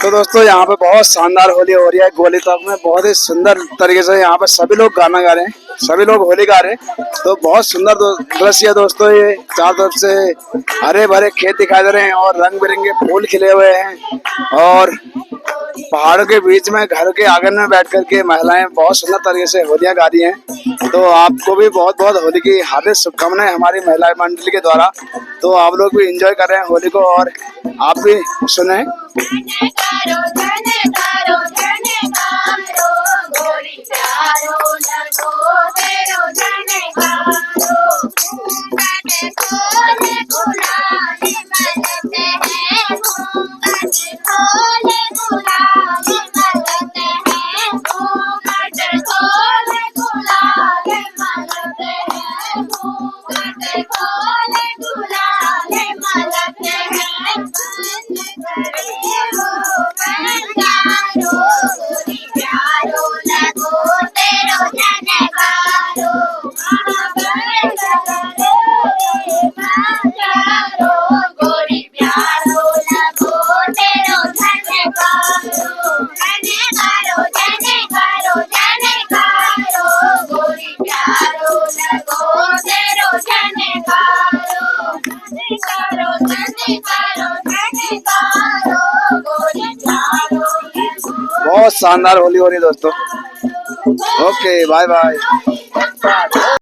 तो दोस्तों यहाँ पे बहुत शानदार होली हो रही है गोली तक में। बहुत ही सुंदर तरीके से यहाँ पे सभी लोग गाना गा रहे हैं, सभी लोग होली गा रहे हैं। तो बहुत सुंदर दृश्य है दोस्तों। ये चारों तरफ से हरे भरे खेत दिखाई दे रहे हैं और रंग बिरंगे फूल खिले हुए हैं। और पहाड़ों के बीच में घर के आंगन में बैठ करके महिलाएं बहुत सुंदर तरीके से होलियां गा रही हैं। तो आपको भी बहुत बहुत होली की हार्दिक शुभकामनाएं हमारी महिला मंडली के द्वारा। तो आप लोग भी एंजॉय कर रहे हैं होली को और आप भी सुने। बहुत शानदार होली हो रही है दोस्तों। Okay, bye bye.